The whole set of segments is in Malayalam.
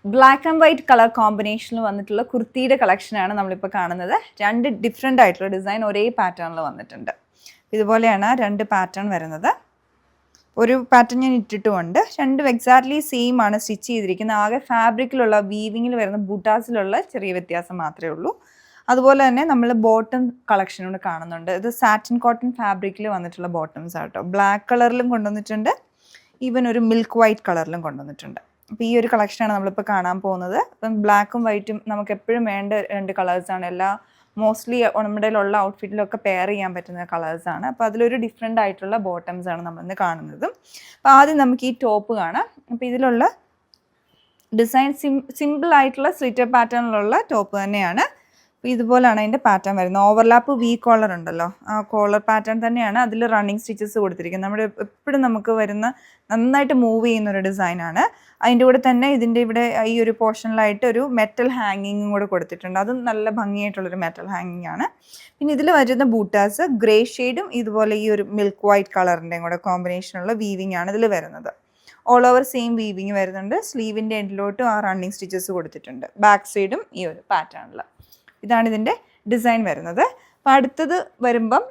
ബ്ലാക്ക് ആൻഡ് വൈറ്റ് കളർ കോമ്പിനേഷനിൽ വന്നിട്ടുള്ള കുർത്തിയുടെ കളക്ഷനാണ് നമ്മളിപ്പോൾ കാണുന്നത്. രണ്ട് ഡിഫറെൻ്റ് ആയിട്ടുള്ള ഡിസൈൻ ഒരേ പാറ്റേണിൽ വന്നിട്ടുണ്ട്. ഇതുപോലെയാണ് രണ്ട് പാറ്റേൺ വരുന്നത്. ഒരു പാറ്റേൺ ഞാൻ ഇട്ടിട്ടുമുണ്ട്. രണ്ടും എക്സാക്ട്ലി സെയിം ആണ് സ്റ്റിച്ച് ചെയ്തിരിക്കുന്നത്. ആകെ ഫാബ്രിക്കിലുള്ള വീവിങ്ങിൽ വരുന്ന ബൂട്ടാസിലുള്ള ചെറിയ വ്യത്യാസം മാത്രമേ ഉള്ളൂ. അതുപോലെ തന്നെ നമ്മൾ ബോട്ടം കളക്ഷനോട് കാണുന്നുണ്ട്. ഇത് സാറ്റിൻ കോട്ടൺ ഫാബ്രിക്കിൽ വന്നിട്ടുള്ള ബോട്ടംസ് ആട്ടോ. ബ്ലാക്ക് കളറിലും കൊണ്ടുവന്നിട്ടുണ്ട്, ഈവൻ ഒരു മിൽക്ക് വൈറ്റ് കളറിലും കൊണ്ടുവന്നിട്ടുണ്ട്. അപ്പോൾ ഈ ഒരു കളക്ഷനാണ് നമ്മളിപ്പോൾ കാണാൻ പോകുന്നത്. അപ്പം ബ്ലാക്കും വൈറ്റും നമുക്ക് എപ്പോഴും വേണ്ട രണ്ട് കളേഴ്സാണ്. മോസ്റ്റ്ലി നമ്മുടെ ഉള്ള ഔട്ട്ഫിറ്റിലൊക്കെ പെയർ ചെയ്യാൻ പറ്റുന്ന കളേഴ്സാണ്. അപ്പോൾ അതിലൊരു ഡിഫറെൻ്റ് ആയിട്ടുള്ള ബോട്ടംസാണ് നമ്മളിന്ന് കാണുന്നത്. അപ്പോൾ ആദ്യം നമുക്ക് ഈ ടോപ്പ് കാണാം. അപ്പോൾ ഇതിലുള്ള ഡിസൈൻ സിമ്പിൾ ആയിട്ടുള്ള സ്ലിറ്റർ പാറ്റേണിലുള്ള ടോപ്പ് തന്നെയാണ്. അപ്പോൾ ഇതുപോലെയാണ് അതിൻ്റെ പാറ്റേൺ വരുന്നത്. ഓവർലാപ്പ് വി കോളർ ഉണ്ടല്ലോ, ആ കോളർ പാറ്റേൺ തന്നെയാണ് അതിൽ റണ്ണിങ് സ്റ്റിച്ചസ് കൊടുത്തിരിക്കുന്നത്. നമ്മുടെ എപ്പോഴും നമുക്ക് വരുന്ന നന്നായിട്ട് മൂവ് ചെയ്യുന്ന ഒരു ഡിസൈനാണ്. അതിൻ്റെ കൂടെ തന്നെ ഇതിൻ്റെ ഇവിടെ ഈ ഒരു പോർഷനിലായിട്ട് ഒരു മെറ്റൽ ഹാങ്ങിങ്ങും കൂടെ കൊടുത്തിട്ടുണ്ട്. അതും നല്ല ഭംഗിയായിട്ടുള്ളൊരു മെറ്റൽ ഹാങ്ങിങ് ആണ്. പിന്നെ ഇതിൽ വരുന്ന ബൂട്ടാസ് ഗ്രേ ഷെയ്ഡും ഇതുപോലെ ഈ ഒരു മിൽക്ക് വൈറ്റ് കളറിൻ്റെയും കൂടെ കോമ്പിനേഷനുള്ള വീവിങ് ആണ് ഇതിൽ വരുന്നത്. ഓൾ ഓവർ സെയിം വീവിങ് വരുന്നുണ്ട്. സ്ലീവിൻ്റെ എൻഡിലോട്ടും ആ റണ്ണിങ് സ്റ്റിച്ചസ് കൊടുത്തിട്ടുണ്ട്. ബാക്ക് സൈഡും ഈ ഒരു പാറ്റേണിൽ. ഇതാണ് ഇതിൻ്റെ ഡിസൈൻ വരുന്നത്. അപ്പോൾ അടുത്തത് വരുമ്പം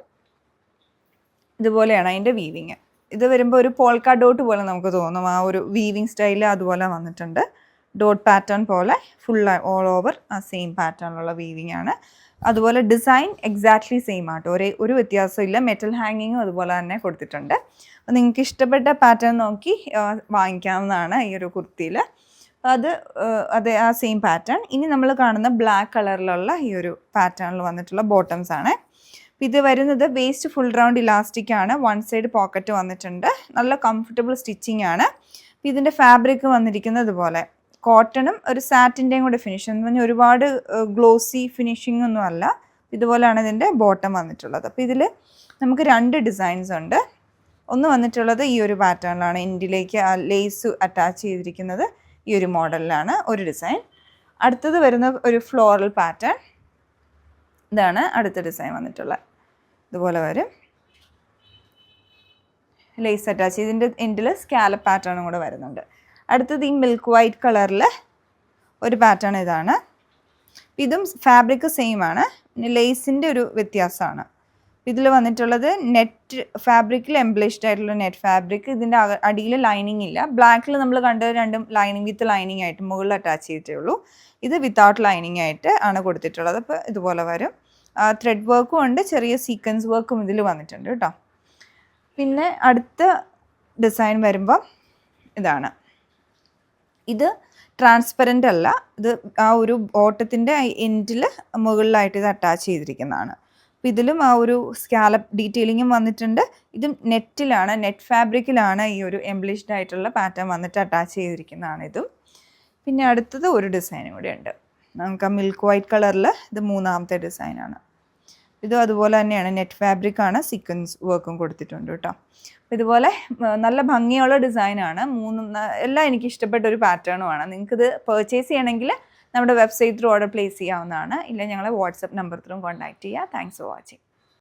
ഇതുപോലെയാണ് അതിൻ്റെ വീവിങ്. ഇത് വരുമ്പോൾ ഒരു പോൾക്ക ഡോട്ട് പോലെ നമുക്ക് തോന്നും. ആ ഒരു വീവിങ് സ്റ്റൈൽ അതുപോലെ വന്നിട്ടുണ്ട്. ഡോട്ട് പാറ്റേൺ പോലെ ഫുൾ ഓൾ ഓവർ ആ സെയിം പാറ്റേണിലുള്ള വീവിങ് ആണ്. അതുപോലെ ഡിസൈൻ എക്സാക്ട്ലി സെയിം ആട്ടോ, ഒരു വ്യത്യാസവും ഇല്ല. മെറ്റൽ ഹാങ്ങിങ്ങും അതുപോലെ തന്നെ കൊടുത്തിട്ടുണ്ട്. അപ്പോൾ നിങ്ങൾക്ക് ഇഷ്ടപ്പെട്ട പാറ്റേൺ നോക്കി വാങ്ങിക്കാവുന്നതാണ് ഈ ഒരു കുർത്തിയിൽ. അത് ആ സെയിം പാറ്റേൺ. ഇനി നമ്മൾ കാണുന്ന ബ്ലാക്ക് കളറിലുള്ള ഈ ഒരു പാറ്റേണിൽ വന്നിട്ടുള്ള ബോട്ടംസ് ആണ്. ഇത് വരുന്നത് വേസ്റ്റ് ഫുൾ റൗണ്ട് ഇലാസ്റ്റിക് ആണ്. വൺ സൈഡ് പോക്കറ്റ് വന്നിട്ടുണ്ട്. നല്ല കംഫർട്ടബിൾ സ്റ്റിച്ചിങ് ആണ്. ഇതിൻ്റെ ഫാബ്രിക് വന്നിരിക്കുന്നത് ഇതുപോലെ കോട്ടണും ഒരു സാറ്റിൻ്റെയും കൂടെ ഫിനിഷ് എന്ന് പറഞ്ഞാൽ ഒരുപാട് ഗ്ലോസി ഫിനിഷിംഗ് ഒന്നും അല്ല. ഇതുപോലെയാണ് ഇതിൻ്റെ ബോട്ടം വന്നിട്ടുള്ളത്. അപ്പോൾ ഇതിൽ നമുക്ക് രണ്ട് ഡിസൈൻസ് ഉണ്ട്. ഒന്ന് വന്നിട്ടുള്ളത് ഈ ഒരു പാറ്റേണിലാണ്. എൻഡിലേക്ക് ആ ലേസ് അറ്റാച്ച് ചെയ്തിരിക്കുന്നത് ഈ ഒരു മോഡലിലാണ് ഒരു ഡിസൈൻ. അടുത്തത് വരുന്ന ഒരു ഫ്ലോറൽ പാറ്റേൺ. ഇതാണ് അടുത്ത ഡിസൈൻ വന്നിട്ടുള്ളത്. ഇതുപോലെ വരും, ലേസ് അറ്റാച്ച്. ഇതിൻ്റെ എൻഡിൽ സ്കാലപ്പ് പാറ്റേണും കൂടെ വരുന്നുണ്ട്. അടുത്തത് ഈ മിൽക്ക് വൈറ്റ് കളറിൽ ഒരു പാറ്റേൺ ഇതാണ്. ഇതും ഫാബ്രിക് സെയിം ആണ്, ലേസിൻ്റെ ഒരു വ്യത്യാസമാണ്. ഇതിൽ വന്നിട്ടുള്ളത് നെറ്റ് ഫാബ്രിക്കിൽ എംബ്ലിഷ്ഡ് ആയിട്ടുള്ള നെറ്റ് ഫാബ്രിക്. ഇതിൻ്റെ അടിയിൽ ലൈനിങ് ഇല്ല. ബ്ലാക്കിൽ നമ്മൾ കണ്ടത് രണ്ടും ലൈനിങ് വിത്ത് ലൈനിങ് ആയിട്ട് മുകളിൽ അറ്റാച്ച് ചെയ്തിട്ടേ ഉള്ളൂ. ഇത് വിത്തൗട്ട് ലൈനിങ് ആയിട്ട് ആണ് കൊടുത്തിട്ടുള്ളത്. അപ്പോൾ ഇതുപോലെ വരും. ത്രെഡ് വർക്കും ഉണ്ട്, ചെറിയ സീക്വൻസ് വർക്കും ഇതിൽ വന്നിട്ടുണ്ട് കേട്ടോ. പിന്നെ അടുത്ത ഡിസൈൻ വരുമ്പം ഇതാണ്. ഇത് ട്രാൻസ്പെറൻ്റ് അല്ല, ഇത് ആ ഒരു ബോട്ടത്തിൻ്റെ എൻഡിൽ മുകളിലായിട്ട് ഇത് അറ്റാച്ച് ചെയ്തിരിക്കുന്നതാണ്. അപ്പോൾ ഇതിലും ആ ഒരു സ്കാലപ്പ് ഡീറ്റെയിലിങ്ങും വന്നിട്ടുണ്ട്. ഇതും നെറ്റിലാണ്, നെറ്റ് ഫാബ്രിക്കിലാണ് ഈ ഒരു എംബ്ലിഷ്ഡ് ആയിട്ടുള്ള പാറ്റേൺ വന്നിട്ട് അറ്റാച്ച് ചെയ്തിരിക്കുന്നതാണ് ഇതും. പിന്നെ അടുത്തത് ഒരു ഡിസൈനും കൂടെ ഉണ്ട്. നമുക്ക് ആ മിൽക്ക് വൈറ്റ് കളറിൽ ഇത് മൂന്നാമത്തെ ഡിസൈനാണ്. ഇതും അതുപോലെ തന്നെയാണ്, നെറ്റ് ഫാബ്രിക്കാണ്, സീക്വൻസ് വർക്കും കൊടുത്തിട്ടുണ്ട് കേട്ടോ. ഇതുപോലെ നല്ല ഭംഗിയുള്ള ഡിസൈനാണ്. എല്ലാം എനിക്ക് ഇഷ്ടപ്പെട്ട ഒരു പാറ്റേണുമാണ്. നിങ്ങൾക്കിത് പർച്ചേസ് ചെയ്യണമെങ്കിൽ നമ്മുടെ വെബ്സൈറ്റ് ത്രൂ ഓർഡർ പ്ലേസ് ചെയ്യാവുന്നതാണ്. ഇല്ല ഞങ്ങളെ വാട്സപ്പ് നമ്പർ ത്രൂ കോൺടാക്ട് ചെയ്യുക. Thanks for watching.